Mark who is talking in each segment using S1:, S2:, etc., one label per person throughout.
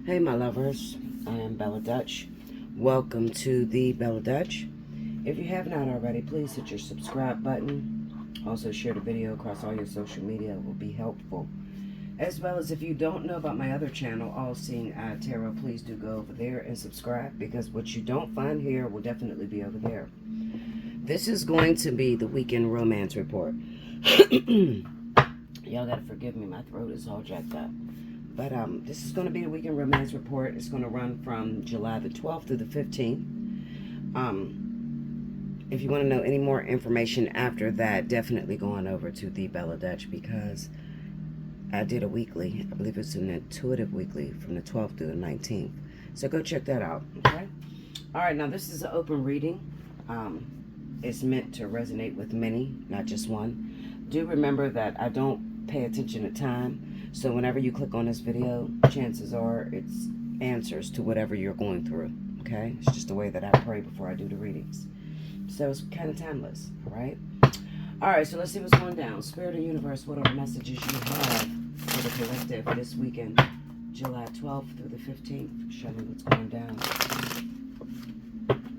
S1: Hey my lovers, I am Bella Dutch. Welcome to the Bella Dutch. If you have not already, please hit your subscribe button. Also share the video across all your social media, it will be helpful. As well as if you don't know about my other channel, Allseeingeyetarot, please do go over there and subscribe, because what you don't find here will definitely be over there. This is going to be the weekend romance report. Y'all gotta forgive me, my throat is all jacked up. But this is going to be the weekend romance report. It's going to run from July the 12th through the 15th. If you want to know any more information after that, definitely go on over to the Bella Dutch, because I did a weekly. I believe it's an intuitive weekly from the 12th through the 19th. So go check that out, okay? All right, now this is an open reading. It's meant to resonate with many, not just one. Do remember that I don't pay attention to time. So whenever you click on this video, chances are it's answers to whatever you're going through, okay? It's just the way that I pray before I do the readings. So it's kind of timeless, all right? All right, so let's see what's going down. Spirit of Universe, what are the messages you have for the collective this weekend, July 12th through the 15th? Show me what's going down.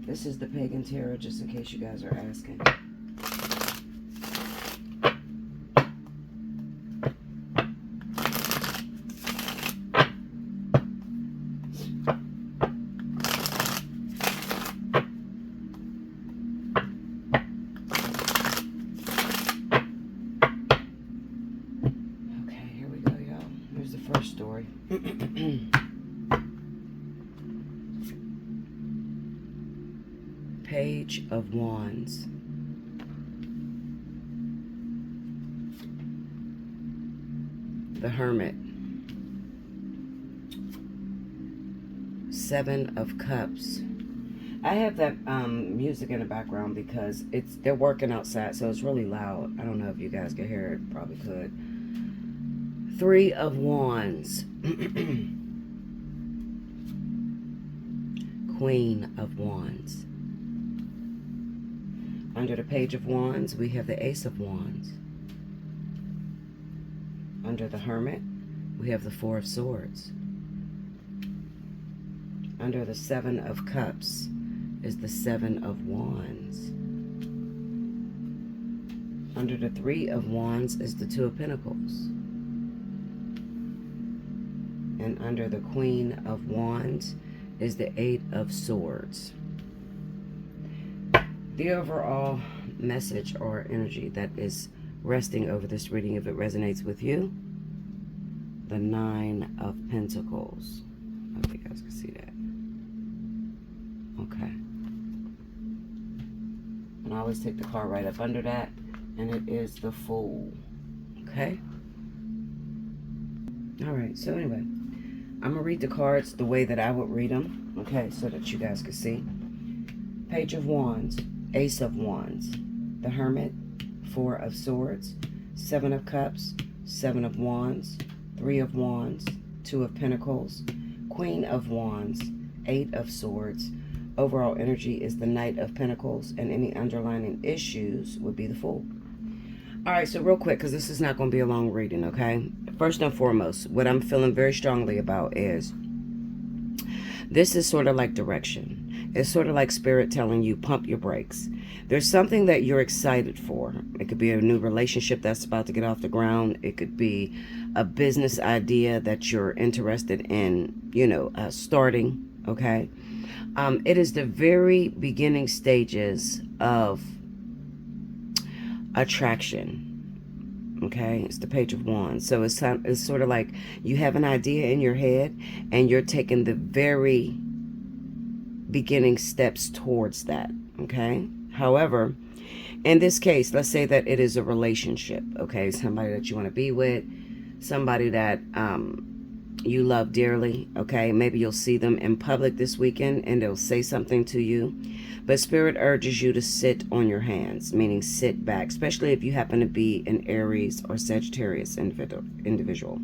S1: This is the Pagan Tarot, just in case you guys are asking. First story. Page of Wands. The Hermit. Seven of Cups. I have that music in the background because they're working outside, so it's really loud. I don't know if you guys can hear it. Probably could. Three of Wands. Queen of Wands. Under the Page of Wands, we have the Ace of Wands. Under the Hermit, we have the Four of Swords. Under the Seven of Cups is the Seven of Wands. Under the Three of Wands is the Two of Pentacles. And under the Queen of Wands is the Eight of Swords. The overall message or energy that is resting over this reading, if it resonates with you, the Nine of Pentacles. I hope you guys can see that. Okay. And I always take the card right up under that, and it is the Fool. Okay? All right, so anyway, I'm going to read the cards the way that I would read them, okay, so that you guys can see. Page of Wands, Ace of Wands, the Hermit, Four of Swords, Seven of Cups, Seven of Wands, Three of Wands, Two of Pentacles, Queen of Wands, Eight of Swords. Overall energy is the Knight of Pentacles, and any underlying issues would be the Fool. All right, so real quick, because this is not going to be a long reading, okay? First and foremost, what I'm feeling very strongly about is this is sort of like direction. It's sort of like Spirit telling you, pump your brakes. There's something that you're excited for. It could be a new relationship that's about to get off the ground. It could be a business idea that you're interested in, starting, okay? It is the very beginning stages of attraction. Okay, it's the Page of Wands. So it's sort of like you have an idea in your head and you're taking the very beginning steps towards that. Okay, however, in this case, let's say that it is a relationship. Okay, somebody that you want to be with, somebody that you love dearly. Okay, maybe you'll see them in public this weekend and they'll say something to you. But Spirit urges you to sit on your hands, meaning sit back, especially if you happen to be an Aries or Sagittarius individual,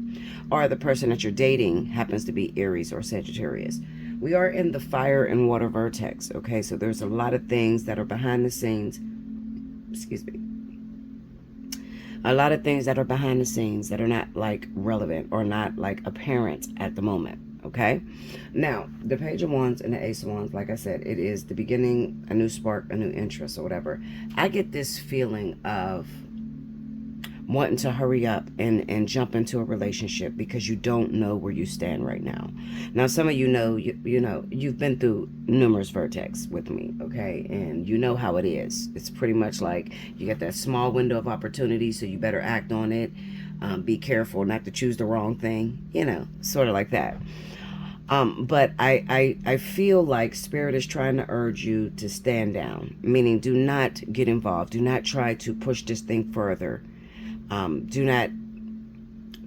S1: or the person that you're dating happens to be Aries or Sagittarius. We are in the fire and water vortex, okay? So there's a lot of things that are behind the scenes. Excuse me. A lot of things that are behind the scenes that are not like relevant or not like apparent at the moment, Okay? Now, the Page of Wands and the Ace of Wands, like I said, it is the beginning, a new spark, a new interest or whatever. I get this feeling of wanting to hurry up and jump into a relationship because you don't know where you stand right now. Now, some of you know, you've been through numerous vertex with me, okay? And you know how it is. It's pretty much like you get that small window of opportunity, so you better act on it. Be careful not to choose the wrong thing, sort of like that. But I feel like Spirit is trying to urge you to stand down, meaning do not get involved. Do not try to push this thing further. Do not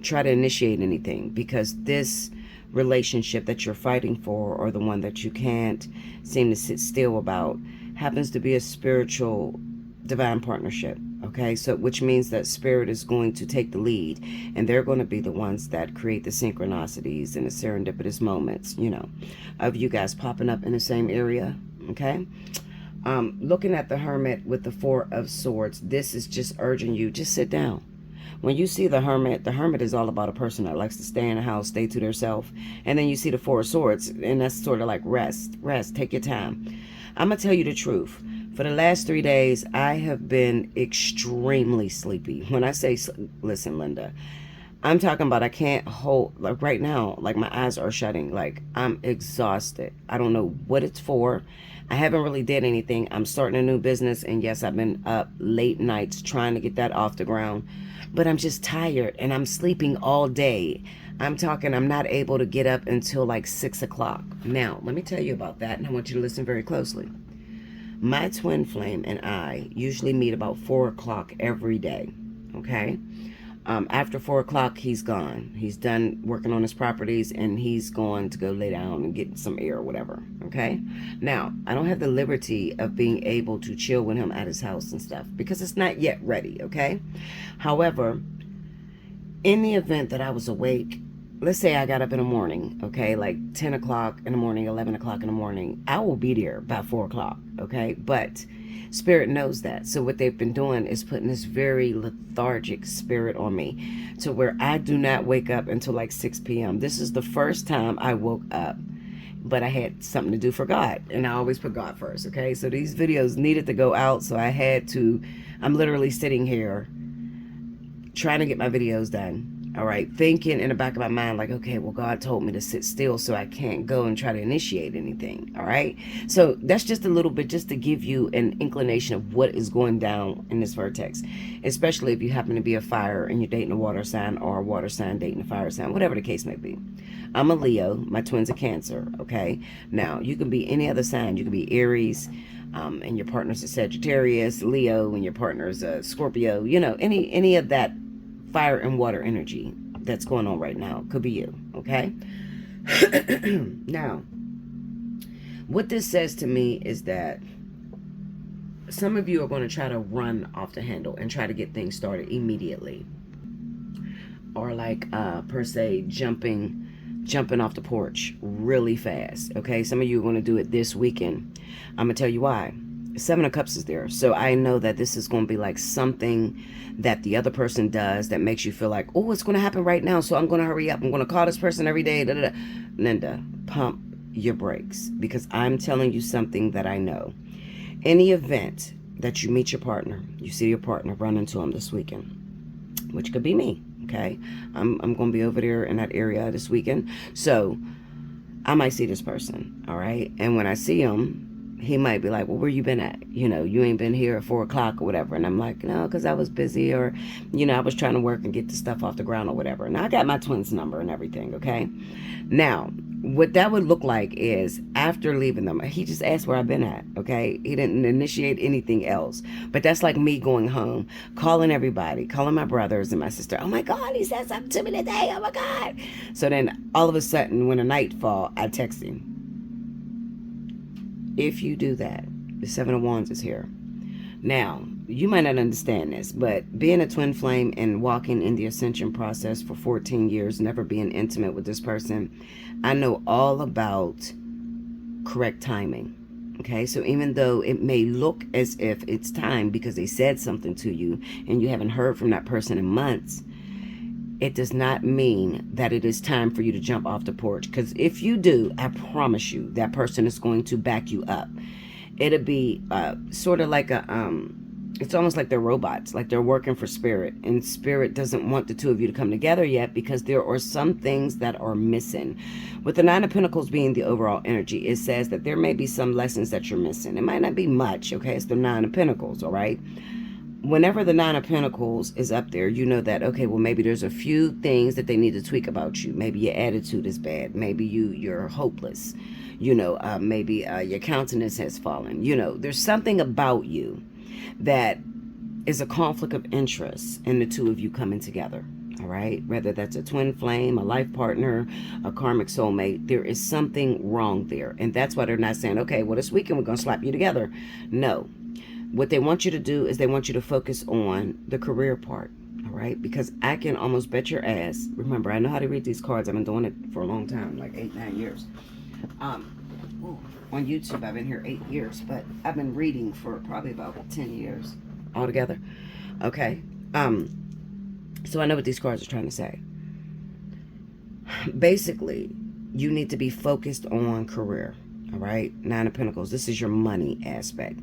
S1: try to initiate anything, because this relationship that you're fighting for, or the one that you can't seem to sit still about, happens to be a spiritual divine partnership. Okay, so which means that Spirit is going to take the lead, and they're going to be the ones that create the synchronicities and the serendipitous moments, of you guys popping up in the same area. Okay. Looking at the Hermit with the Four of Swords, this is just urging you, just sit down. When you see the Hermit is all about a person that likes to stay in the house, stay to themselves. And then you see the Four of Swords, and that's sort of like rest, take your time. I'm going to tell you the truth. For the last 3 days, I have been extremely sleepy. When I say, listen, Linda, I'm talking about I can't hold, like right now, like my eyes are shutting. Like I'm exhausted. I don't know what it's for. I haven't really did anything. I'm starting a new business, and yes, I've been up late nights trying to get that off the ground. But I'm just tired, and I'm sleeping all day. I'm not able to get up until like 6 o'clock. Now, let me tell you about that, and I want you to listen very closely. My twin flame and I usually meet about 4 o'clock every day, okay? After 4 o'clock, he's gone. He's done working on his properties, and he's going to go lay down and get some air or whatever, okay? Now, I don't have the liberty of being able to chill with him at his house and stuff because it's not yet ready, okay? However, in the event that I was awake, let's say I got up in the morning, okay, like 10 o'clock in the morning, 11 o'clock in the morning, I will be there by 4 o'clock, okay? But Spirit knows that. So what they've been doing is putting this very lethargic spirit on me to where I do not wake up until like 6 p.m. This is the first time I woke up, but I had something to do for God, and I always put God first, okay? So these videos needed to go out, so I'm literally sitting here trying to get my videos done. All right, thinking in the back of my mind, like, okay, well, God told me to sit still, so I can't go and try to initiate anything. All right, so that's just a little bit, just to give you an inclination of what is going down in this vertex, especially if you happen to be a fire and you're dating a water sign, or a water sign dating a fire sign, whatever the case may be. I'm a Leo. My twins are Cancer. Okay, now you can be any other sign. You can be Aries, and your partner's a Sagittarius, Leo, and your partner's a Scorpio. Any of that fire and water energy that's going on right now could be you, okay? Now, what this says to me is that some of you are going to try to run off the handle and try to get things started immediately, or like per se jumping off the porch really fast, okay? Some of you are going to do it this weekend. I'm gonna tell you why. 7 of Cups is there, so I know that this is going to be like something that the other person does that makes you feel like, oh, it's going to happen right now, so I'm going to hurry up. I'm going to call this person every day. Da, da, da. Linda, pump your brakes, because I'm telling you something that I know. Any event that you meet your partner, you see your partner, run into him this weekend, which could be me, okay? I'm going to be over there in that area this weekend, so I might see this person, all right? And when I see him, he might be like, well, where you been at? You ain't been here at 4 o'clock or whatever. And I'm like, no, because I was busy, or, I was trying to work and get the stuff off the ground or whatever. And I got my twins' number and everything, okay? Now, what that would look like is after leaving them, he just asked where I've been at, okay? He didn't initiate anything else. But that's like me going home, calling everybody, calling my brothers and my sister. Oh, my God, he said something to me today. Oh, my God. So then all of a sudden, when the night fall, I text him. If you do that, the 7 of Wands is here. Now, you might not understand this, but being a twin flame and walking in the ascension process for 14 years, never being intimate with this person, I know all about correct timing. Okay, so even though it may look as if it's time because they said something to you and you haven't heard from that person in months, it does not mean that it is time for you to jump off the porch. Because if you do, I promise you, that person is going to back you up. It'll be sort of like it's almost like they're robots, like they're working for spirit, and spirit doesn't want the two of you to come together yet because there are some things that are missing. With the Nine of Pentacles being the overall energy, it says that there may be some lessons that you're missing. It might not be much, okay? It's the Nine of Pentacles, all right? Whenever the Nine of Pentacles is up there, you know that, okay, well, maybe there's a few things that they need to tweak about you. Maybe your attitude is bad. Maybe you're hopeless. You know, maybe your countenance has fallen. You know, there's something about you that is a conflict of interest in the two of you coming together. All right, whether that's a twin flame, a life partner, a karmic soulmate, there is something wrong there. And that's why they're not saying, okay, well, this weekend we're going to slap you together. No. What they want you to do is they want you to focus on the career part. All right, because I can almost bet your ass. Remember, I know how to read these cards. I've been doing it for a long time, like 8-9 years. On YouTube, I've been here 8 years, but I've been reading for probably about 10 years altogether. Okay. So I know what these cards are trying to say. Basically, you need to be focused on career. All right. Nine of Pentacles. This is your money aspect.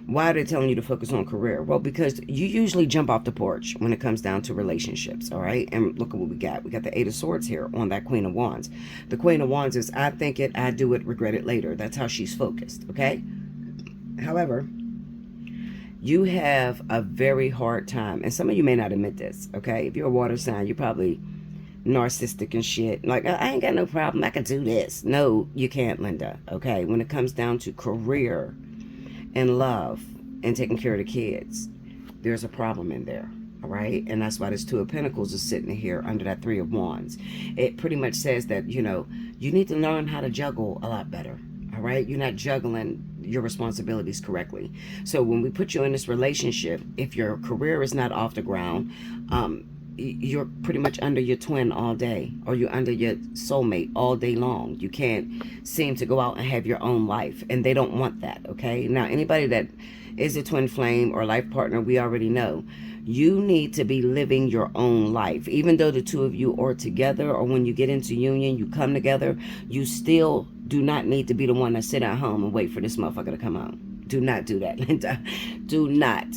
S1: Why are they telling you to focus on career? Well, because you usually jump off the porch when it comes down to relationships, all right? And look at what we got. We got the Eight of Swords here on that Queen of Wands. The Queen of Wands is, I think it, I do it, regret it later. That's how she's focused, okay? However, you have a very hard time, and some of you may not admit this, okay? If you're a water sign, you're probably narcissistic and shit. Like, I ain't got no problem. I can do this. No, you can't, Linda, okay? When it comes down to career and love and taking care of the kids, there's a problem in there, all right? And that's why this Two of Pentacles is sitting here under that Three of Wands. It pretty much says that, you know, you need to learn how to juggle a lot better, all right? You're not juggling your responsibilities correctly. So when we put you in this relationship, if your career is not off the ground, you're pretty much under your twin all day, or you're under your soulmate all day long. You can't seem to go out and have your own life, and they don't want that, okay? Now, anybody that is a twin flame or life partner, we already know you need to be living your own life. Even though the two of you are together, or when you get into union, you come together, you still do not need to be the one that sit at home and wait for this motherfucker to come home. Do not do that, Linda. Do not.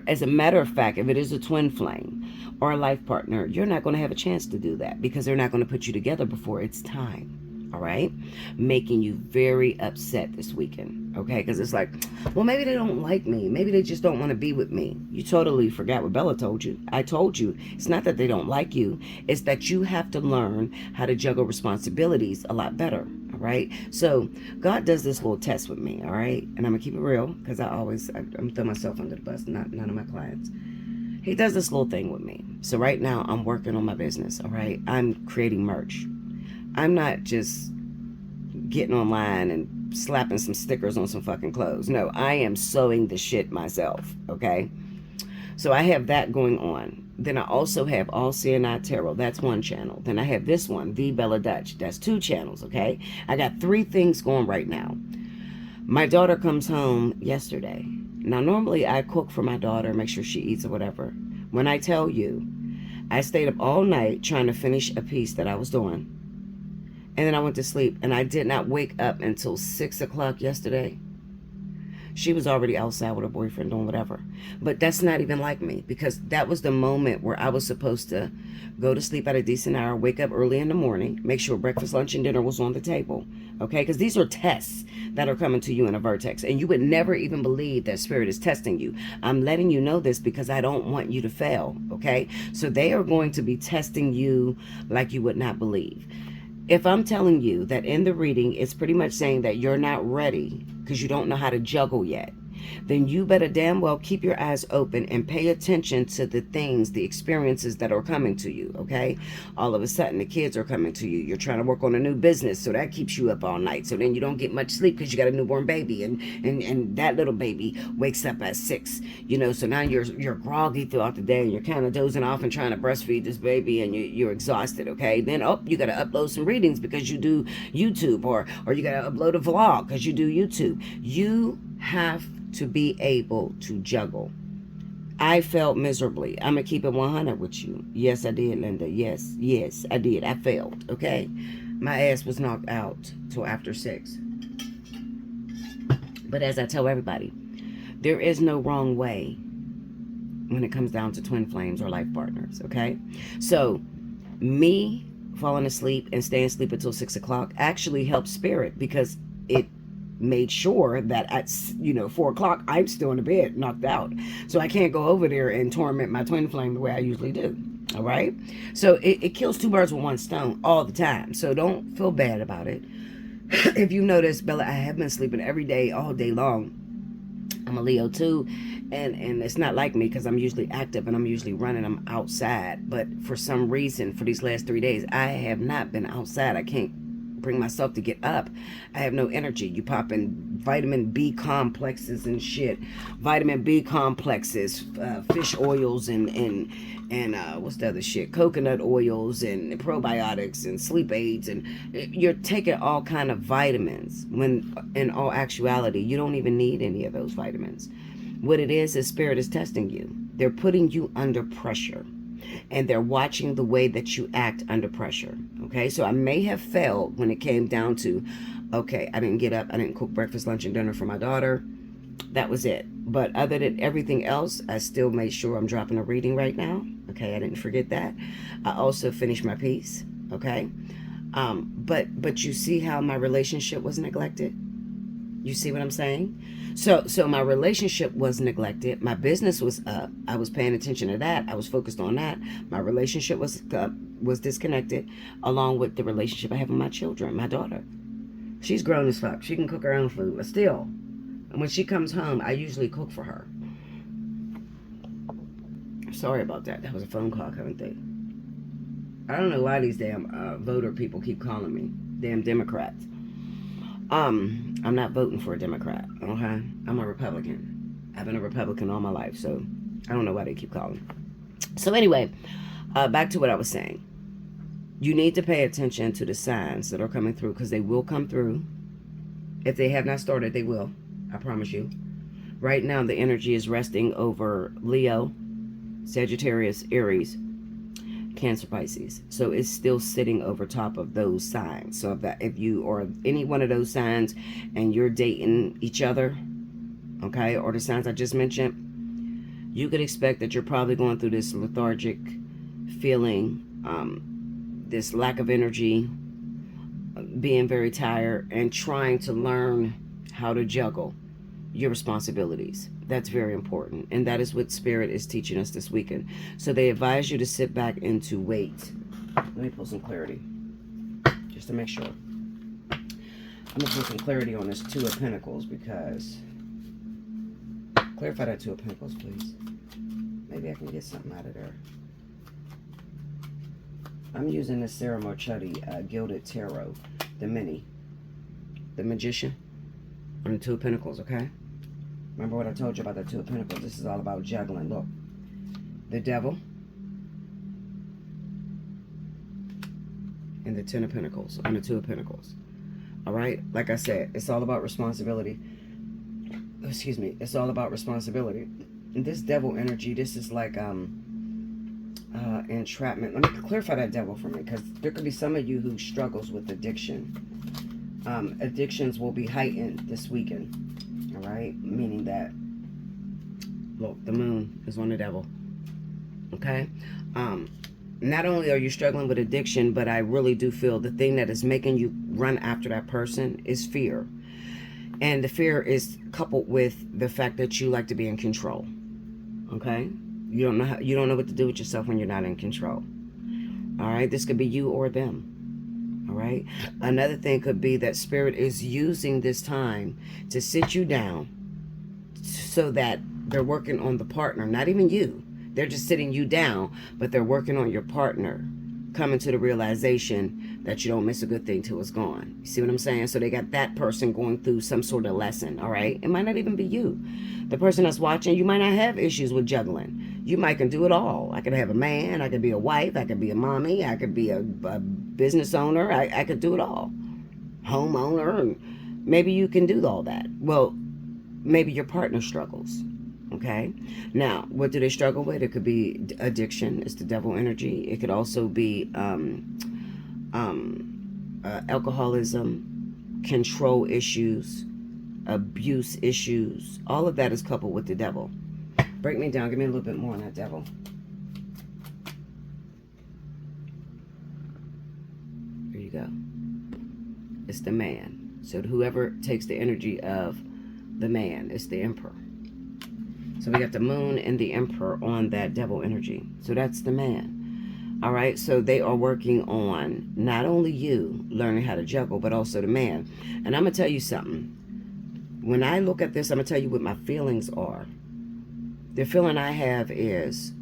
S1: As a matter of fact, if it is a twin flame or a life partner, you're not going to have a chance to do that because they're not going to put you together before it's time. All right? Making you very upset this weekend. Okay? Because it's like, well, maybe they don't like me. Maybe they just don't want to be with me. You totally forgot what Bella told you. I told you. It's not that they don't like you. It's that you have to learn how to juggle responsibilities a lot better. All right? So God does this little test with me. All right? And I'm going to keep it real because I'm throwing myself under the bus, none of my clients. He does this little thing with me. So right now I'm working on my business. All right? I'm creating merch. I'm not just getting online and slapping some stickers on some fucking clothes. No, I am sewing the shit myself, okay? So I have that going on. Then I also have Allseeingeyetarot. That's one channel. Then I have this one, The Bella Dutch. That's 2 channels, okay? I got 3 things going right now. My daughter comes home yesterday. Now, normally I cook for my daughter, make sure she eats or whatever. When I tell you, I stayed up all night trying to finish a piece that I was doing. And then I went to sleep, and I did not wake up until 6 o'clock yesterday. She was already outside with her boyfriend doing whatever. But that's not even like me, because that was the moment where I was supposed to go to sleep at a decent hour, wake up early in the morning, make sure breakfast, lunch, and dinner was on the table. Okay? Because these are tests that are coming to you in a vertex. And you would never even believe that Spirit is testing you. I'm letting you know this because I don't want you to fail. Okay? So they are going to be testing you like you would not believe. If I'm telling you that in the reading, it's pretty much saying that you're not ready because you don't know how to juggle yet, then you better damn well keep your eyes open and pay attention to the things, the experiences that are coming to you, okay? All of a sudden, the kids are coming to you. You're trying to work on a new business, so that keeps you up all night. So then you don't get much sleep because you got a newborn baby, and that little baby wakes up at 6, you know, so now you're groggy throughout the day, and you're kind of dozing off and trying to breastfeed this baby, and you're exhausted, okay? Then, you got to upload some readings because you do YouTube, or you got to upload a vlog because you do YouTube. You have to be able to juggle. I felt miserably. I'm going to keep it 100 with you. Yes, I did, Linda. Yes, I did. I failed, okay? My ass was knocked out till after 6. But as I tell everybody, there is no wrong way when it comes down to twin flames or life partners, okay? So, me falling asleep and staying asleep until 6 o'clock actually helped Spirit, because it made sure that at 4 o'clock I'm still in the bed, knocked out. So I can't go over there and torment my twin flame the way I usually do. All right? So it kills 2 birds with 1 stone all the time. So don't feel bad about it. If you notice, Bella, I have been sleeping every day, all day long. I'm a Leo too, and it's not like me, because I'm usually active and I'm usually running. I'm outside, but for some reason, for these last 3 days, I have not been outside. I can't bring myself to get up. I have no energy. You pop in vitamin B complexes and shit, vitamin B complexes, fish oils, and what's the other shit, coconut oils and probiotics and sleep aids, and you're taking all kind of vitamins, when in all actuality you don't even need any of those vitamins. What it is Spirit is testing you. They're putting you under pressure, and they're watching the way that you act under pressure. Okay, so I may have failed when it came down to, okay, I didn't get up, I didn't cook breakfast, lunch, and dinner for my daughter. That was it. But other than everything else, I still made sure I'm dropping a reading right now. Okay, I didn't forget that. I also finished my piece. Okay, but you see how my relationship was neglected? You see what I'm saying? So my relationship was neglected. My business was up. I was paying attention to that. I was focused on that. My relationship was disconnected, along with the relationship I have with my children. My daughter, she's grown as fuck. She can cook her own food, but still, when she comes home, I usually cook for her. Sorry about that. That was a phone call coming through. I don't know why these damn voter people keep calling me. Damn Democrats. I'm not voting for a Democrat, okay? I'm a Republican. I've been a Republican all my life, so I don't know why they keep calling. So anyway, back to what I was saying. You need to pay attention to the signs that are coming through, because they will come through. If they have not started, they will. I promise you. Right now, the energy is resting over Leo, Sagittarius, Aries, Cancer, Pisces. So it's still sitting over top of those signs. So if you or any one of those signs and you're dating each other, okay, or the signs I just mentioned, you could expect that you're probably going through this lethargic feeling, this lack of energy, being very tired, and trying to learn how to juggle your responsibilities. That's very important, and that is what Spirit is teaching us this weekend. So they advise you to sit back and to wait. Let me pull some clarity just to make sure. I'm gonna put some clarity on this Two of Pentacles, because clarify that Two of Pentacles, please. Maybe I can get something out of there. I'm using the Sarah Marchetti Gilded Tarot, the mini, the Magician, on the Two of Pentacles, okay? Remember what I told you about the Two of Pentacles? This is all about juggling. Look, the Devil and the Ten of Pentacles on the Two of Pentacles. All right? Like I said, it's all about responsibility. Excuse me. It's all about responsibility. And this Devil energy, this is like entrapment. Let me clarify that Devil for me, because there could be some of you who struggles with addiction. Addictions will be heightened this weekend. All right, meaning that, look, the moon is on the Devil. Okay, not only are you struggling with addiction, but I really do feel the thing that is making you run after that person is fear, and the fear is coupled with the fact that you like to be in control. Okay, you don't know what to do with yourself when you're not in control. All right, this could be you or them. All right. Another thing could be that Spirit is using this time to sit you down, so that they're working on the partner, not even you. They're just sitting you down, but they're working on your partner, coming to the realization that you don't miss a good thing till it's gone. You see what I'm saying? So they got that person going through some sort of lesson. All right. It might not even be you. The person that's watching, you might not have issues with juggling. You might can do it all. I could have a man, I could be a wife, I could be a mommy, I could be a business owner, I could do it all. Homeowner, and maybe you can do all that. Well, maybe your partner struggles. Okay. Now, what do they struggle with? It could be addiction. It's the devil energy. It could also be alcoholism, control issues, abuse issues. All of that is coupled with the devil. Break me down. Give me a little bit more on that devil. There you go. It's the man. So whoever takes the energy of the man is the emperor. So we got the moon and the emperor on that devil energy. So that's the man. All right. So they are working on not only you learning how to juggle, but also the man. And I'm going to tell you something. When I look at this, I'm going to tell you what my feelings are. The feeling I have is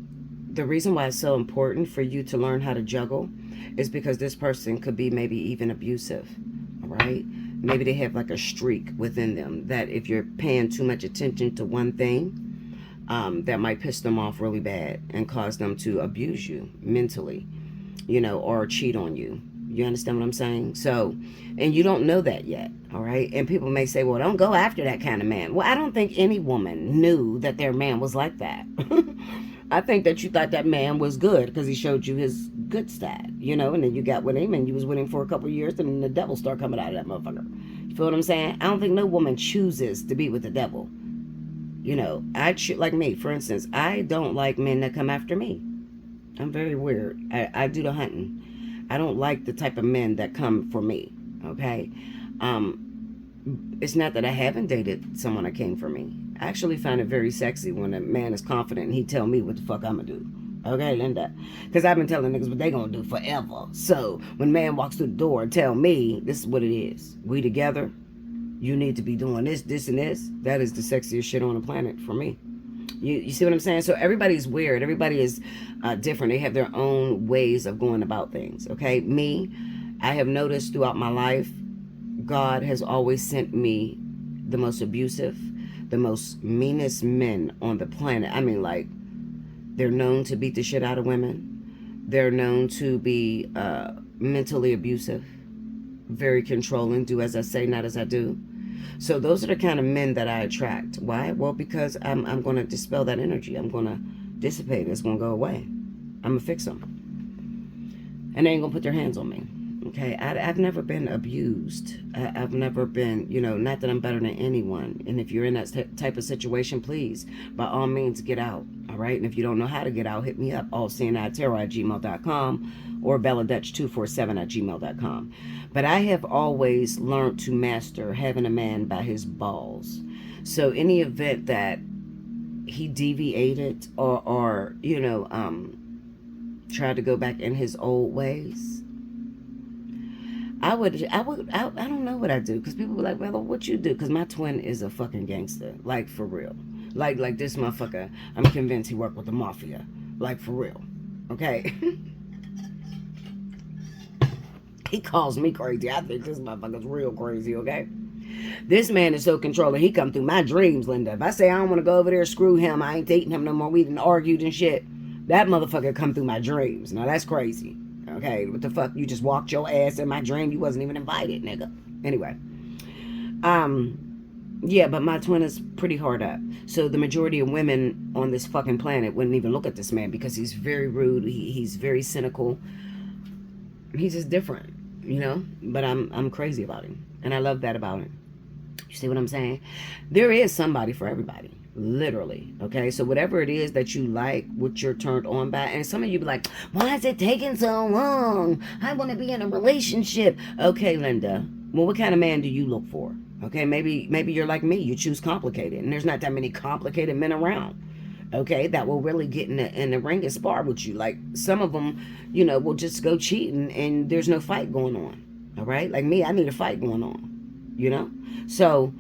S1: the reason why it's so important for you to learn how to juggle is because this person could be maybe even abusive. All right. Maybe they have like a streak within them that if you're paying too much attention to one thing, that might piss them off really bad and cause them to abuse you mentally, you know, or cheat on you. You understand what I'm saying? So, and you don't know that yet, all right? And people may say, well, don't go after that kind of man. Well, I don't think any woman knew that their man was like that. I think that you thought that man was good because he showed you his good side, you know, and then you got with him and you was with him for a couple of years and then the devil started coming out of that motherfucker. You feel what I'm saying? I don't think no woman chooses to be with the devil. You know, like me, for instance, I don't like men that come after me. I'm very weird. I do the hunting. I don't like the type of men that come for me. Okay. It's not that I haven't dated someone that came for me. I actually find it very sexy when a man is confident and he tell me what the fuck I'm gonna do. Okay, Linda? Because I've been telling niggas what they gonna do forever. So when a man walks through the door and tell me this is what it is. We together. You need to be doing this, this, and this. That is the sexiest shit on the planet for me. You see what I'm saying? So everybody's weird. Everybody is different. They have their own ways of going about things. Okay? Me, I have noticed throughout my life, God has always sent me the most abusive, the most meanest men on the planet. I mean, like, they're known to beat the shit out of women. They're known to be mentally abusive, very controlling, do as I say, not as I do. So those are the kind of men that I attract. Why? Well, because I'm going to dispel that energy. I'm going to dissipate it. It's going to go away. I'm going to fix them. And they ain't going to put their hands on me. Okay? I've never been abused. I've never been, you know, not that I'm better than anyone. And if you're in that type of situation, please, by all means, get out. All right? And if you don't know how to get out, hit me up. Allseeingeyetarot@gmail.com or belladutch247@gmail.com. But I have always learned to master having a man by his balls. So any event that he deviated or you know, tried to go back in his old ways, I don't know what I do. Because people were like, well, what you do? Because my twin is a fucking gangster. Like, for real. Like this motherfucker, I'm convinced he worked with the mafia. Like, for real. Okay? He calls me crazy. I think this motherfucker's real crazy, okay? This man is so controlling. He come through my dreams, Linda. If I say I don't want to go over there, screw him. I ain't dating him no more. We done argued and shit. That motherfucker come through my dreams. Now, that's crazy. Okay? What the fuck? You just walked your ass in my dream. You wasn't even invited, nigga. Anyway. Yeah, but my twin is pretty hard up. So the majority of women on this fucking planet wouldn't even look at this man because he's very rude. He's very cynical. He's just different, you know? But I'm crazy about him. And I love that about him. You see what I'm saying? There is somebody for everybody. Literally. Okay? So whatever it is that you like, what you're turned on by. And some of you be like, why is it taking so long? I want to be in a relationship. Okay, Linda. Well, what kind of man do you look for? Okay? Maybe you're like me. You choose complicated. And there's not that many complicated men around. Okay, that will really get in the ring and spar with you. Like, some of them, you know, will just go cheating and there's no fight going on. All right? Like me, I need a fight going on. You know? So,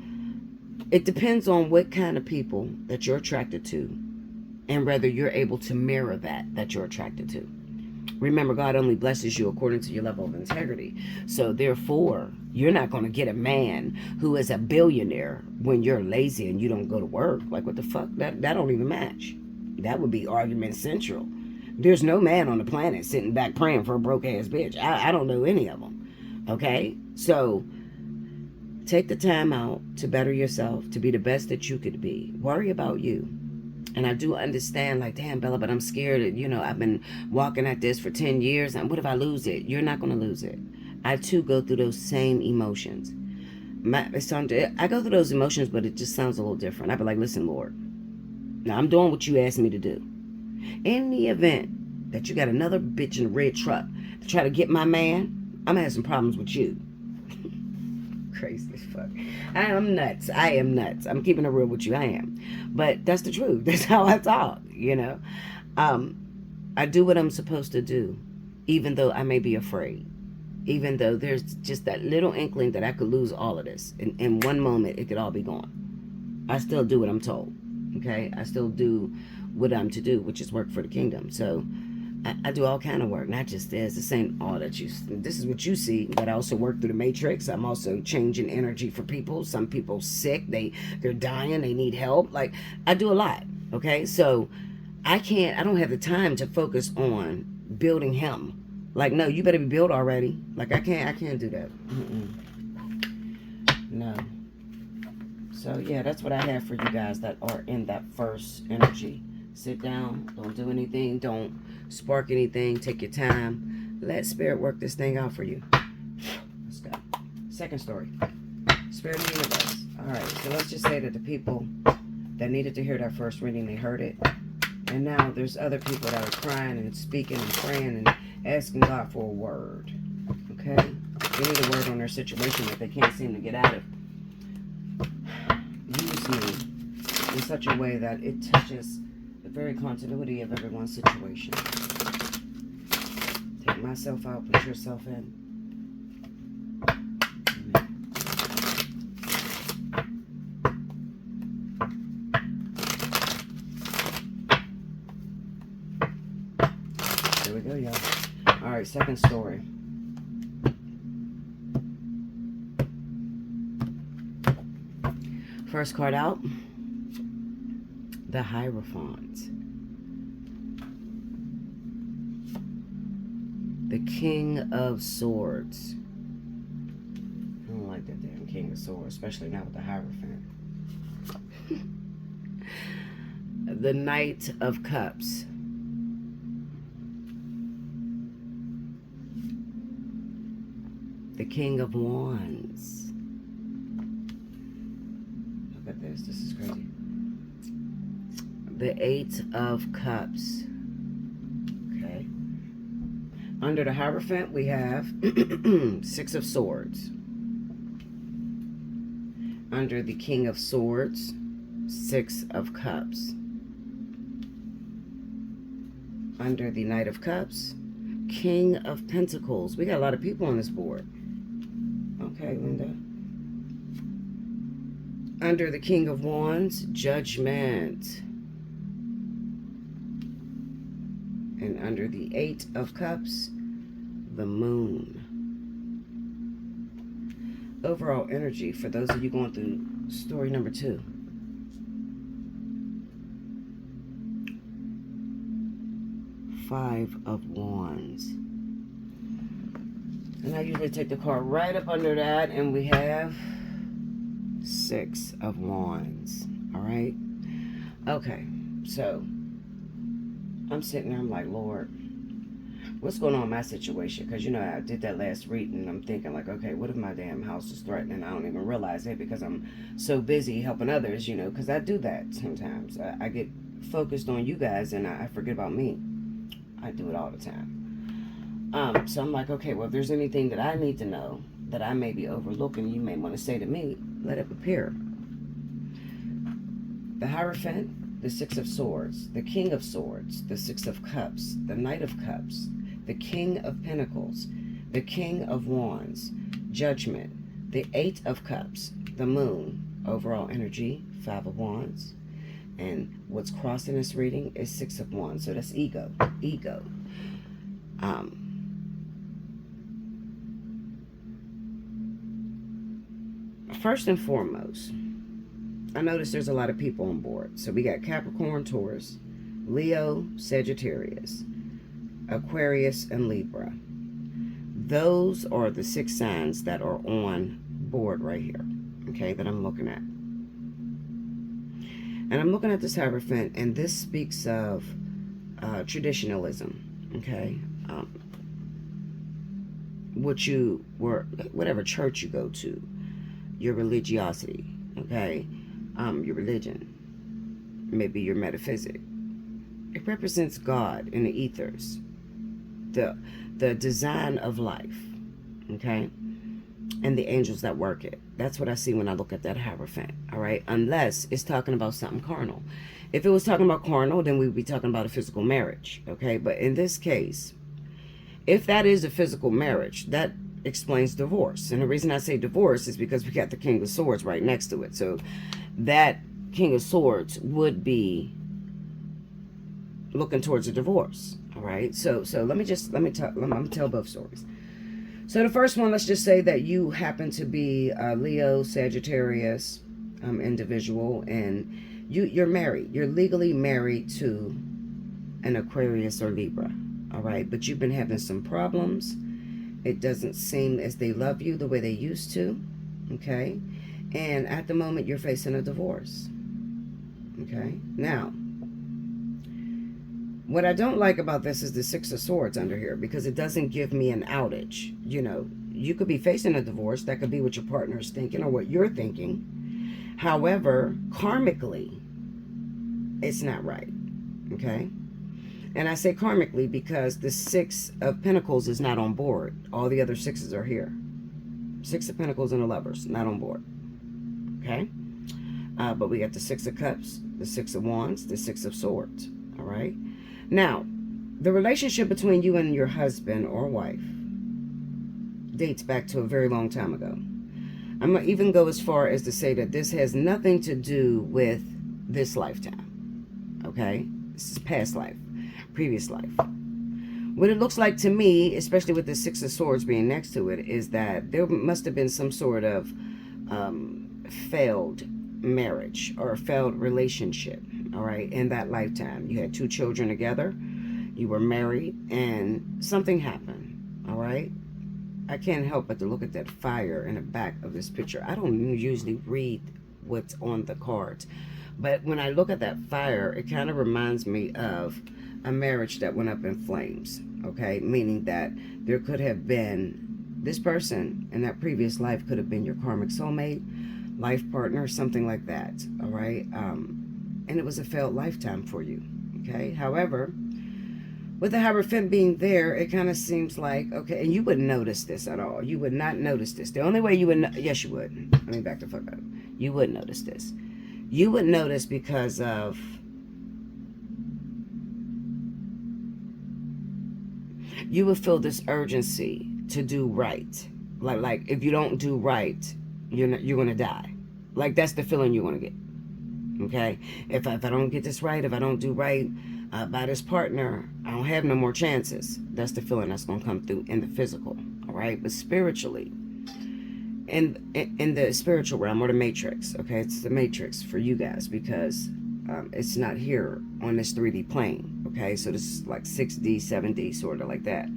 S1: it depends on what kind of people that you're attracted to and whether you're able to mirror that you're attracted to. Remember, God only blesses you according to your level of integrity. So, therefore, you're not going to get a man who is a billionaire when you're lazy and you don't go to work. Like, what the fuck? That don't even match. That would be argument central. There's no man on the planet sitting back praying for a broke-ass bitch. I don't know any of them. Okay? So, take the time out to better yourself, to be the best that you could be. Worry about you. And I do understand, like, damn, Bella, but I'm scared. I've been walking at this for 10 years. And what if I lose it? You're not going to lose it. I, too, go through those same emotions. I go through those emotions, but it just sounds a little different. I be like, listen, Lord, now I'm doing what you asked me to do. In the event that you got another bitch in a red truck to try to get my man, I'm going to have some problems with you. Crazy as fuck. I am nuts. I'm keeping it real with you. I am. But that's the truth. That's how I talk, I do what I'm supposed to do, even though I may be afraid. Even though there's just that little inkling that I could lose all of this. In one moment, it could all be gone. I still do what I'm told. Okay? I still do what I'm to do, which is work for the kingdom. So I do all kind of work, not just this. This ain't all that this is what you see, but I also work through the matrix. I'm also changing energy for people. Some people sick, they're dying, they need help. Like, I do a lot, okay? So I don't have the time to focus on building him. Like, no, you better be built already. Like, I can't do that. No. So yeah, that's what I have for you guys that are in that first energy. Sit down, don't do anything, don't spark anything, take your time. Let Spirit work this thing out for you. Let's go. Second story. Spirit of the universe. Alright, so let's just say that the people that needed to hear that first reading, they heard it. And now there's other people that are crying and speaking and praying and asking God for a word. Okay? They need a word on their situation that they can't seem to get out of. Use me in such a way that it touches the very continuity of everyone's situation. Take myself out, put yourself in. There we go, y'all. Alright, second story. First card out. The Hierophant. The King of Swords. I don't like that damn King of Swords, especially not with the Hierophant. The Knight of Cups. The King of Wands. Look at this. This is crazy. The Eight of Cups. Okay. Under the Hierophant, we have Six of Swords. Under the King of Swords, Six of Cups. Under the Knight of Cups, King of Pentacles. We got a lot of people on this board. Okay, Linda. Under the King of Wands, Judgment. And under the Eight of Cups, the Moon. Overall energy for those of you going through story number 2. Five of Wands. And I usually take the card right up under that, and we have Six of Wands. All right. Okay. So I'm sitting there. I'm like, Lord, what's going on in my situation? Because, I did that last reading, and I'm thinking, like, okay, what if my damn house is threatened? I don't even realize it because I'm so busy helping others, because I do that sometimes. I get focused on you guys, and I forget about me. I do it all the time. So I'm like, okay, well, if there's anything that I need to know that I may be overlooking, you may want to say to me, let it appear. The Hierophant, the Six of Swords, the King of Swords, the Six of Cups, the Knight of Cups, the King of Pentacles, the King of Wands, Judgment, the Eight of Cups, the Moon, overall energy, Five of Wands, and what's crossing this reading is Six of Wands. So that's ego. First and foremost, I notice there's a lot of people on board. So we got Capricorn, Taurus, Leo, Sagittarius, Aquarius, and Libra. Those are the 6 signs that are on board right here, okay, that I'm looking at. And I'm looking at this Hierophant, and this speaks of traditionalism, okay? Whatever church you go to, your religiosity, okay? Your religion, maybe your metaphysic. It represents God in the ethers, the design of life, okay? And the angels that work it. That's what I see when I look at that Hierophant, all right? Unless it's talking about something carnal. If it was talking about carnal, then we would be talking about a physical marriage, okay? But in this case, if that is a physical marriage, that explains divorce. And the reason I say divorce is because we got the King of Swords right next to it. So that King of Swords would be looking towards a divorce, all right? So let me tell both stories. So the first one, let's just say that you happen to be a Leo, Sagittarius individual, and you're married. You're legally married to an Aquarius or Libra, all right? But you've been having some problems. It doesn't seem as they love you the way they used to, okay? And at the moment, you're facing a divorce, okay? Now, what I don't like about this is the Six of Swords under here, because it doesn't give me an outage. You know, you could be facing a divorce. That could be what your partner is thinking or what you're thinking. However, karmically, it's not right, okay? And I say karmically because the Six of Pentacles is not on board. All the other sixes are here. Six of Pentacles and the Lovers, not on board, okay? But we got the Six of Cups, the Six of Wands, the Six of Swords, all right? Now, the relationship between you and your husband or wife dates back to a very long time ago. I'm going to even go as far as to say that this has nothing to do with this lifetime, okay? This is past life, previous life. What it looks like to me, especially with the Six of Swords being next to it, is that there must have been some sort of failed marriage or a failed relationship, all right, in that lifetime. You had 2 children together, you were married, and something happened, all right? I can't help but to look at that fire in the back of this picture. I don't usually read what's on the cards, but when I look at that fire, it kind of reminds me of a marriage that went up in flames, okay? Meaning that there could have been, this person in that previous life could have been your karmic soulmate, life partner, something like that, all right? And it was a failed lifetime for you, okay? However, with the Hierophant being there, it kind of seems like, okay, and you wouldn't notice this at all. You would not notice this. The only way you would, yes, you would. Let me back the fuck up. You would notice this. You would notice because of, you would feel this urgency to do right. Like if you don't do right, you're gonna die. Like that's the feeling you're gonna get. Okay, if I don't get this right, if I don't do right by this partner, I don't have no more chances. That's the feeling that's gonna come through in the physical. All right, but spiritually, in the spiritual realm or the matrix. Okay, it's the matrix for you guys because it's not here on this 3D plane. Okay, so this is like 6D, 7D, sort of like that.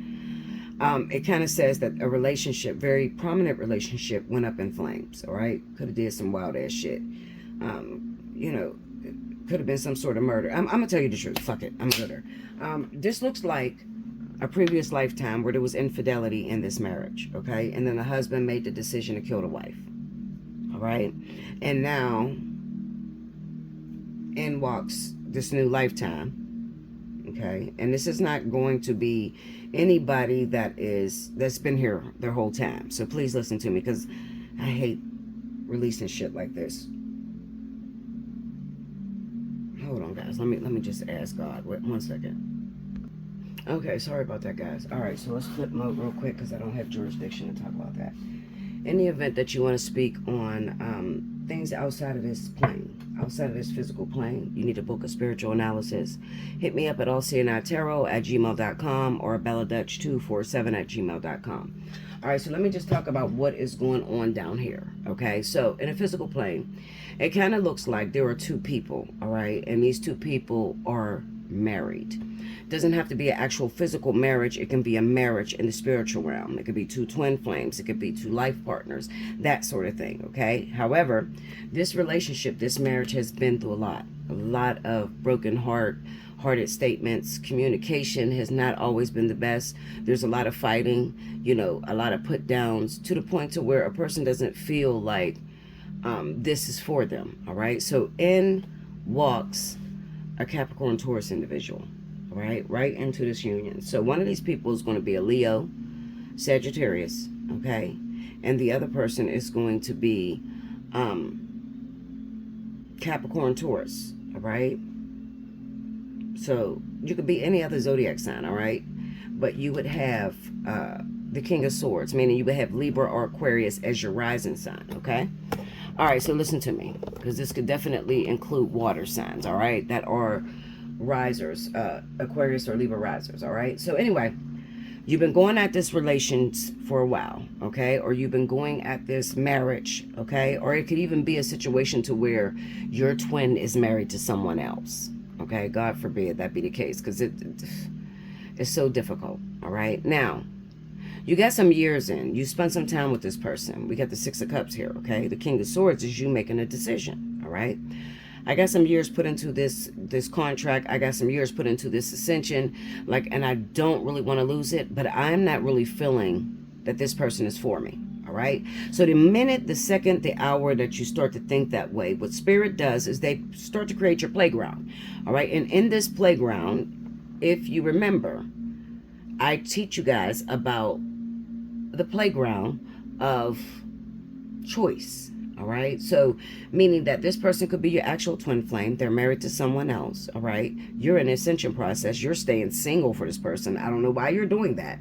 S1: It kind of says that a relationship, very prominent relationship, went up in flames, all right? Could have did some wild ass shit. You know, could have been some sort of murder. I'm going to tell you the truth. Fuck it. I'm a gooder. This looks like a previous lifetime where there was infidelity in this marriage, okay? And then the husband made the decision to kill the wife, all right? And now, in walks this new lifetime, okay? And this is not going to be anybody that's been here their whole time. So please listen to me because I hate releasing shit like this. Hold on, guys. Let me just ask God. Wait 1 second. Okay, sorry about that, guys. All right, so let's flip mode real quick because I don't have jurisdiction to talk about that. In the event that you want to speak on things outside of this plane, outside of this physical plane, you need to book a spiritual analysis. Hit me up at allseeingeyetarot@gmail.com or belladutch247@gmail.com. All right, so let me just talk about what is going on down here, okay? So in a physical plane, it kind of looks like there are 2 people, all right? And these 2 people are married. Doesn't have to be an actual physical marriage. It can be a marriage in the spiritual realm. It could be 2 twin flames. It could be 2 life partners, that sort of thing, okay? However, this relationship, this marriage has been through a lot, A lot of broken hearted statements. Communication has not always been the best. There's a lot of fighting, you know, a lot of put downs, to the point to where a person doesn't feel like this is for them. All right. So in walks a Capricorn Taurus individual, all right into this union. So one of these people is going to be a Leo, Sagittarius, okay, and the other person is going to be Capricorn Taurus, all right. So you could be any other zodiac sign, all right, but you would have the King of Swords, meaning you would have Libra or Aquarius as your rising sign, okay. All right, so listen to me, because this could definitely include water signs, all right, that are risers, Aquarius or Libra risers, all right. So anyway, you've been going at this relations for a while, okay, or you've been going at this marriage, okay, or it could even be a situation to where your twin is married to someone else, okay. God forbid that be the case, because it's so difficult, all right. Now, you got some years in. You spent some time with this person. We got the Six of Cups here, okay? The King of Swords is you making a decision, all right? I got some years put into this contract. I got some years put into this ascension, like, and I don't really want to lose it, but I'm not really feeling that this person is for me, all right? So the minute, the second, the hour that you start to think that way, what Spirit does is they start to create your playground, all right? And in this playground, if you remember, I teach you guys about the playground of choice, all right? So meaning that this person could be your actual twin flame. They're married to someone else, all right? You're in an ascension process. You're staying single for this person. I don't know why you're doing that,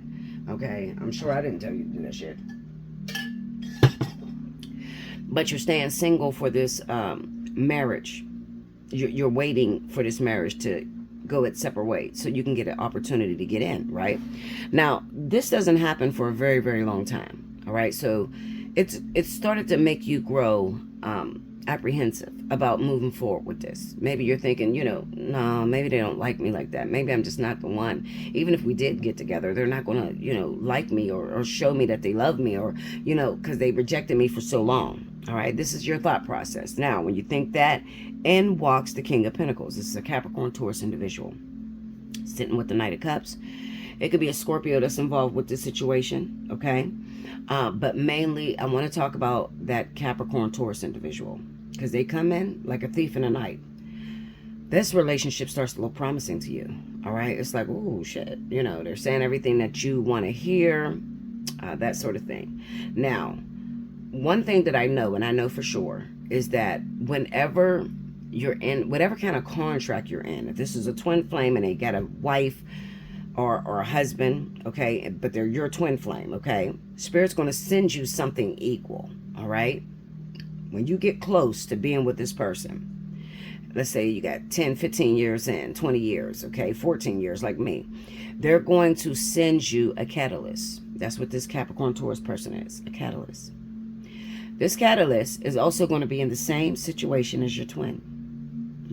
S1: okay? I'm sure I didn't tell you to do that shit. But you're staying single for this marriage. You're waiting for this marriage to go its separate ways so you can get an opportunity to get in, right? Now, this doesn't happen for a very, very long time, all right? So it's started to make you grow apprehensive about moving forward with this. Maybe you're thinking, you know, no, maybe they don't like me like that. Maybe I'm just not the one. Even if we did get together, they're not going to, you know, like me or show me that they love me, or, you know, because they rejected me for so long. All right, this is your thought process. Now, when you think that, in walks the King of Pentacles. This is a Capricorn Taurus individual sitting with the Knight of Cups. It could be a Scorpio that's involved with this situation, okay? But mainly, I want to talk about that Capricorn Taurus individual, because they come in like a thief in the night. This relationship starts to look promising to you, all right? It's like, oh, shit. You know, they're saying everything that you want to hear, that sort of thing. Now, one thing that I know, and I know for sure, is that whenever you're in whatever kind of contract you're in, if this is a twin flame and they got a wife or a husband, okay, but they're your twin flame, okay, Spirit's going to send you something equal, all right? When you get close to being with this person, let's say you got 10, 15 years in, 20 years, okay, 14 years like me, they're going to send you a catalyst. That's what this Capricorn Taurus person is, a catalyst. This catalyst is also going to be in the same situation as your twin.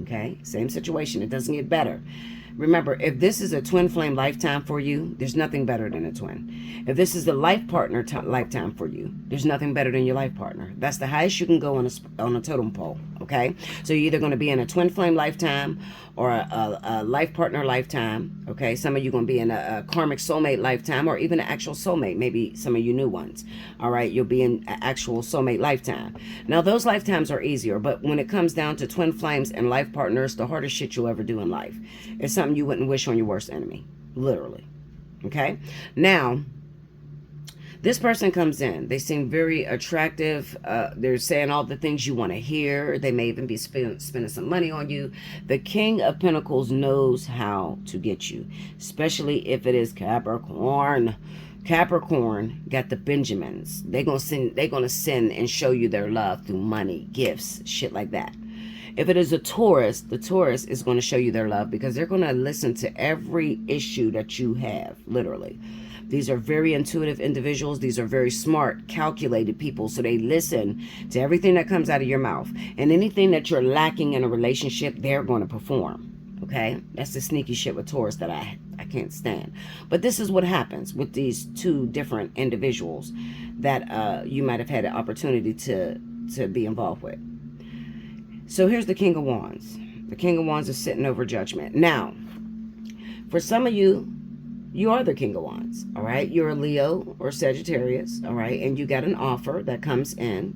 S1: Okay? Same situation. It doesn't get better. Remember, if this is a twin flame lifetime for you, there's nothing better than a twin. If this is the life partner lifetime for you, there's nothing better than your life partner. That's the highest you can go on a totem pole. Okay? So you're either going to be in a twin flame lifetime or a life partner lifetime. Okay? Some of you going to be in a karmic soulmate lifetime, or even an actual soulmate. Maybe some of you new ones. All right? You'll be in an actual soulmate lifetime. Now, those lifetimes are easier, but when it comes down to twin flames and life partners, the hardest shit you'll ever do in life. It's something you wouldn't wish on your worst enemy. Literally. Okay? Now, this person comes in. They seem very attractive. They're saying all the things you want to hear. They may even be spending some money on you. The King of Pentacles knows how to get you, especially if it is Capricorn. Capricorn got the Benjamins. They're gonna send and show you their love through money, gifts, shit like that. If it is a Taurus, the Taurus is going to show you their love because they're going to listen to every issue that you have, literally. These are very intuitive individuals. These are very smart, calculated people. So they listen to everything that comes out of your mouth. And anything that you're lacking in a relationship, they're going to perform. Okay? That's the sneaky shit with Taurus that I can't stand. But this is what happens with these two different individuals that you might have had an opportunity to be involved with. So here's the King of Wands. The King of Wands is sitting over Judgment. Now, for some of you, you are the King of Wands, all right? You're a Leo or Sagittarius, all right? And you got an offer that comes in,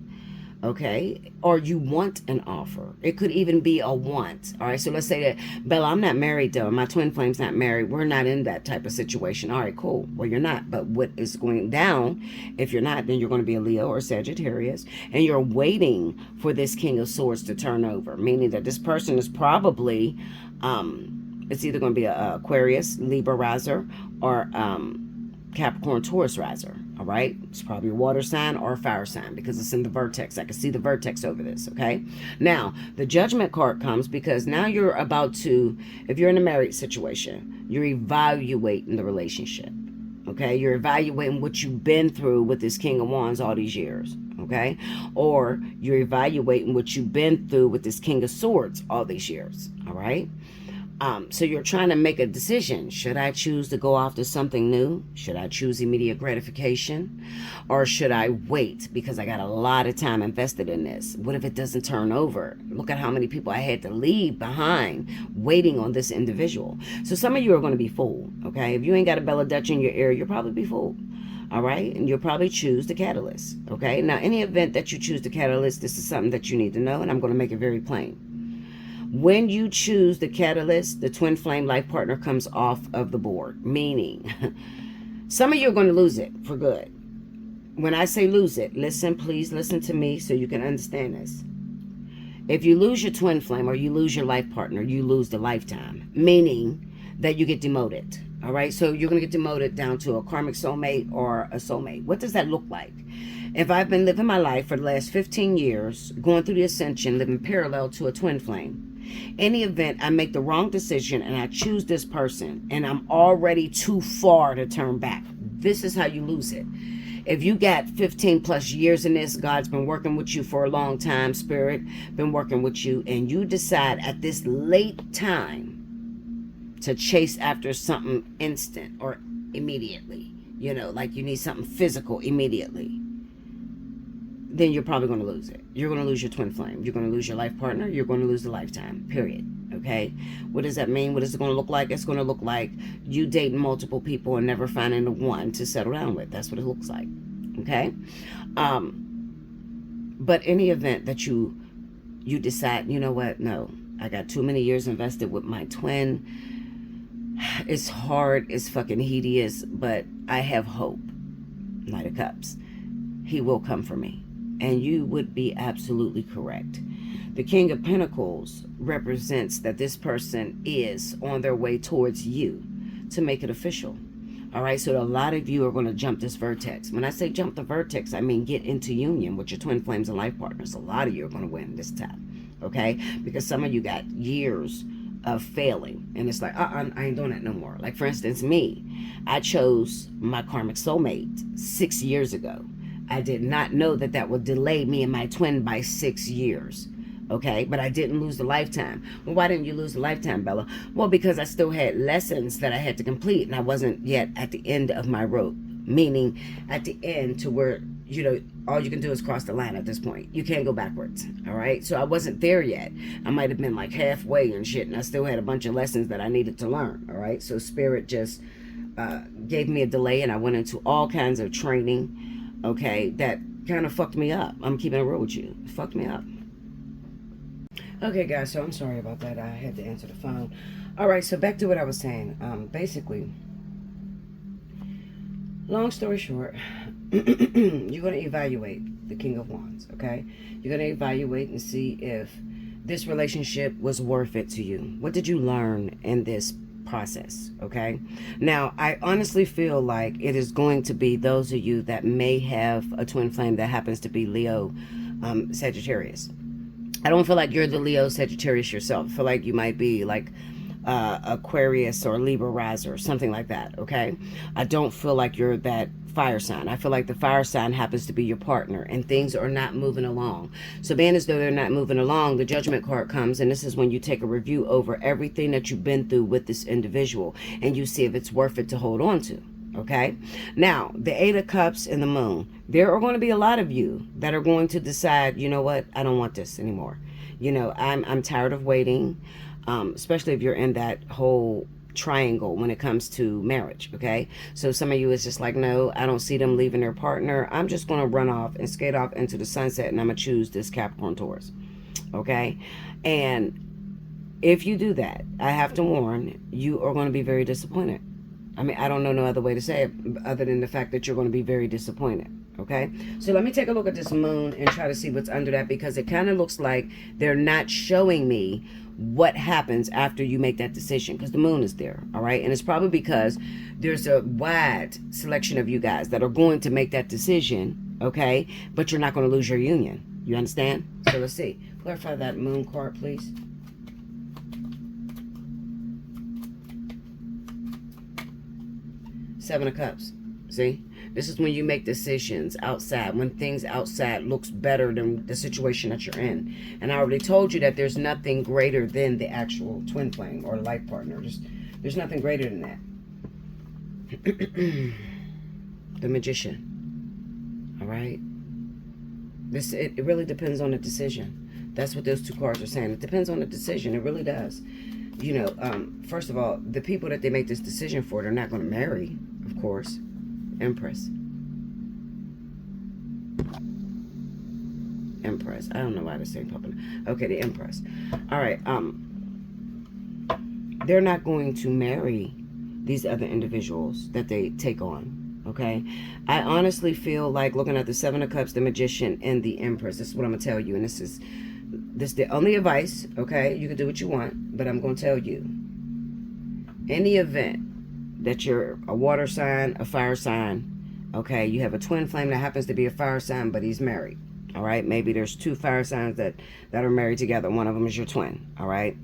S1: okay? Or you want an offer. It could even be a want, all right? So let's say that, Bella, I'm not married though. My twin flame's not married. We're not in that type of situation. All right, cool. Well, you're not. But what is going down, if you're not, then you're going to be a Leo or Sagittarius. And you're waiting for this King of Swords to turn over, meaning that this person is probably... it's either going to be a Aquarius, Libra riser, or Capricorn, Taurus riser. All right. It's probably a water sign or a fire sign because it's in the vertex. I can see the vertex over this. Okay. Now, the Judgment card comes because now you're about to, if you're in a married situation, you're evaluating the relationship. Okay. You're evaluating what you've been through with this King of Wands all these years. Okay. Or you're evaluating what you've been through with this King of Swords all these years. All right. So you're trying to make a decision. Should I choose to go after something new? Should I choose immediate gratification? Or should I wait because I got a lot of time invested in this? What if it doesn't turn over? Look at how many people I had to leave behind waiting on this individual. So some of you are going to be fooled, okay? If you ain't got a Bella Dutch in your ear, you'll probably be fooled. All right. And you'll probably choose the catalyst. Okay. Now, any event that you choose the catalyst, this is something that you need to know. And I'm going to make it very plain. When you choose the catalyst, the twin flame life partner comes off of the board, meaning some of you are going to lose it for good. When I say lose it, listen, please listen to me so you can understand this. If you lose your twin flame or you lose your life partner, you lose the lifetime, meaning that you get demoted. All right. So you're going to get demoted down to a karmic soulmate or a soulmate. What does that look like? If I've been living my life for the last 15 years, going through the ascension, living parallel to a twin flame, any event I make the wrong decision and I choose this person and I'm already too far to turn back, this is how you lose it. If you got 15 plus years in this, God's been working with you for a long time, Spirit been working with you, and you decide at this late time to chase after something instant or immediately, you know, like you need something physical immediately, then you're probably going to lose it. You're going to lose your twin flame. You're going to lose your life partner. You're going to lose the lifetime, period. Okay? What does that mean? What is it going to look like? It's going to look like you dating multiple people and never finding the one to settle down with. That's what it looks like. Okay? But any event that you decide, you know what? No, I got too many years invested with my twin. It's hard. It's fucking hideous, but I have hope. Knight of Cups. He will come for me. And you would be absolutely correct. The King of Pentacles represents that this person is on their way towards you to make it official. All right, so a lot of you are going to jump this vertex. When I say jump the vertex, I mean get into union with your twin flames and life partners. A lot of you are going to win this time, okay? Because some of you got years of failing, and it's like, I ain't doing that no more. Like, for instance, me, I chose my karmic soulmate 6 years ago. I did not know that that would delay me and my twin by 6 years. Okay, but I didn't lose the lifetime. Well, why didn't you lose the lifetime, Bella? Well, because I still had lessons that I had to complete, and I wasn't yet at the end of my rope. Meaning, at the end to where, you know, all you can do is cross the line at this point. You can't go backwards. All right, so I wasn't there yet. I might have been like halfway and shit, and I still had a bunch of lessons that I needed to learn. All right, so Spirit just gave me a delay, and I went into all kinds of training. Okay, that kind of fucked me up. I'm keeping it real with you. It fucked me up. Okay, guys, so I'm sorry about that. I had to answer the phone. All right, so back to what I was saying. Basically, long story short, you're going to evaluate the King of Wands, okay? You're going to evaluate and see if this relationship was worth it to you. What did you learn in this process, okay? Now, I honestly feel like it is going to be those of you that may have a twin flame that happens to be Leo, Sagittarius. I don't feel like you're the Leo Sagittarius yourself. I feel like you might be like Aquarius or Libra riser or something like that, okay? I don't feel like you're that fire sign. I feel like the fire sign happens to be your partner and things are not moving along. So being as though they're not moving along, the Judgment card comes, and this is when you take a review over everything that you've been through with this individual and you see if it's worth it to hold on to. Okay, now the Eight of Cups and the Moon. There are going to be a lot of you that are going to decide, you know what, I don't want this anymore. You know, I'm tired of waiting, especially if you're in that whole triangle when it comes to marriage. Okay, so some of you is just like, no, I don't see them leaving their partner. I'm just going to run off and skate off into the sunset, and I'm gonna choose this Capricorn Taurus. Okay, and if you do that, I have to warn you, are going to be very disappointed. I mean, I don't know no other way to say it other than the fact that you're going to be very disappointed. Okay, so let me take a look at this moon and try to see what's under that, because it kind of looks like they're not showing me what happens after you make that decision, because the moon is there. All right, and it's probably because there's a wide selection of you guys that are going to make that decision. Okay, but you're not going to lose your union. You understand? So let's see. Clarify that moon card, please. Seven of Cups. See, this is when you make decisions outside, when things outside looks better than the situation that you're in. And I already told you that there's nothing greater than the actual twin flame or life partner. There's nothing greater than that. The Magician. All right, it really depends on the decision. That's what those two cards are saying. It depends on the decision. It really does. You know, first of all, the people that they make this decision for, they're not going to marry, of course. Empress. Empress. I don't know why this ain't popping. Okay, the Empress. All right. They're not going to marry these other individuals that they take on. Okay, I honestly feel like, looking at the Seven of Cups, the Magician, and the Empress, this is what I'm gonna tell you, and this is the only advice. Okay, you can do what you want, but I'm gonna tell you, in the event that you're a water sign, a fire sign, okay, you have a twin flame that happens to be a fire sign, but he's married. All right, maybe there's two fire signs that are married together. One of them is your twin. All right.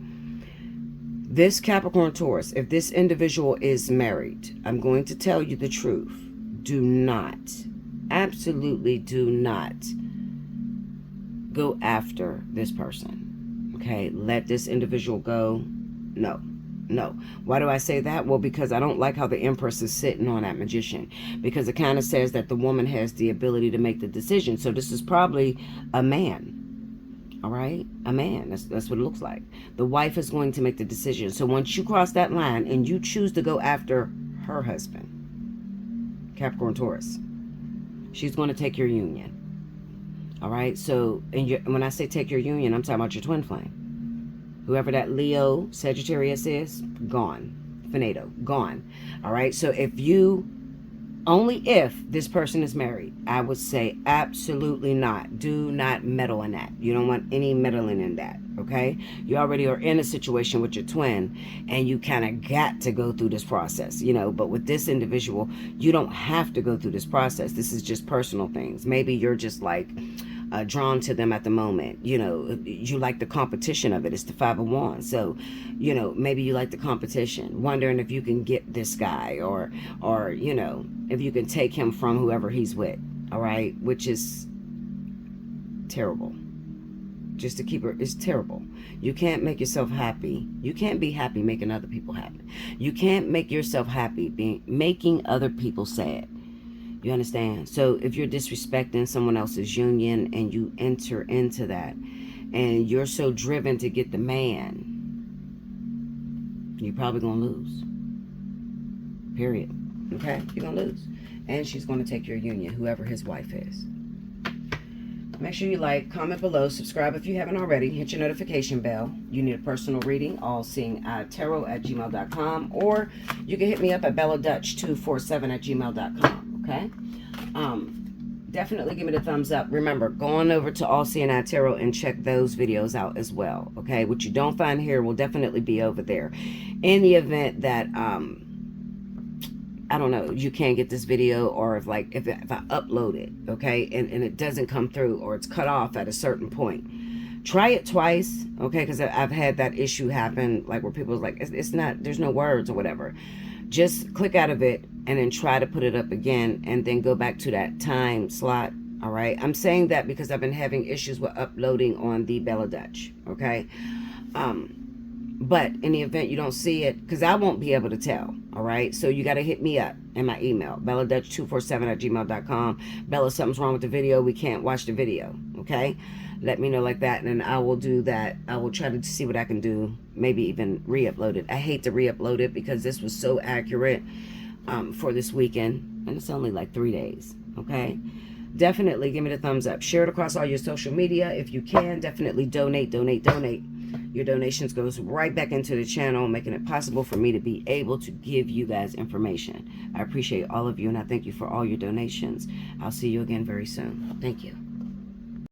S1: This Capricorn Taurus, if this individual is married, I'm going to tell you the truth. Do not, absolutely do not go after this person. Okay, let this individual go. No. Why do I say that? Well, because I don't like how the Empress is sitting on that Magician, because it kind of says that the woman has the ability to make the decision. So this is probably a man. All right, a man. That's what it looks like. The wife is going to make the decision. So once you cross that line and you choose to go after her husband, Capricorn Taurus, she's going to take your union. All right, so when I say take your union, I'm talking about your twin flame. Whoever that Leo, Sagittarius is, gone. Finito, gone. All right, so only if this person is married, I would say absolutely not. Do not meddle in that. You don't want any meddling in that, okay? You already are in a situation with your twin, and you kind of got to go through this process, you know. But with this individual, you don't have to go through this process. This is just personal things. Maybe you're just like drawn to them at the moment. You know, you like the competition of it. It's the Five of Wands. So, you know, maybe you like the competition, wondering if you can get this guy, or you know, if you can take him from whoever he's with. All right, which is terrible. Just to keep her, it's terrible. You can't make yourself happy. You can't be happy making other people happy. You can't make yourself happy making other people sad. You understand? So if you're disrespecting someone else's union and you enter into that, and you're so driven to get the man, you're probably going to lose. Period. Okay? You're going to lose. And she's going to take your union, whoever his wife is. Make sure you like, comment below, subscribe if you haven't already, hit your notification bell. You need a personal reading, allseeingeyetarot@gmail.com, or you can hit me up at belladutch247@gmail.com. Okay, definitely give me the thumbs up. Remember, go on over to Allseeingeyetarot and check those videos out as well. Okay, what you don't find here will definitely be over there. In the event that I don't know, you can't get this video, or if I upload it, okay, and it doesn't come through, or it's cut off at a certain point, try it twice. Okay, because I've had that issue happen, like where people's like, it's not, there's no words or whatever. Just click out of it and then try to put it up again, and then go back to that time slot. All right, I'm saying that because I've been having issues with uploading on the Bella Dutch. Okay, But in the event you don't see it, because I won't be able to tell, all right? So you got to hit me up in my email, belladutch247@gmail.com. Bella, something's wrong with the video. We can't watch the video, okay? Let me know like that, and then I will do that. I will try to see what I can do, maybe even re-upload it. I hate to re-upload it because this was so accurate for this weekend, and it's only like 3 days, okay? Definitely give me the thumbs up. Share it across all your social media if you can. Definitely donate. Your donations goes right back into the channel, making it possible for me to be able to give you guys information. I appreciate all of you, and I thank you for all your donations. I'll see you again very soon. Thank you.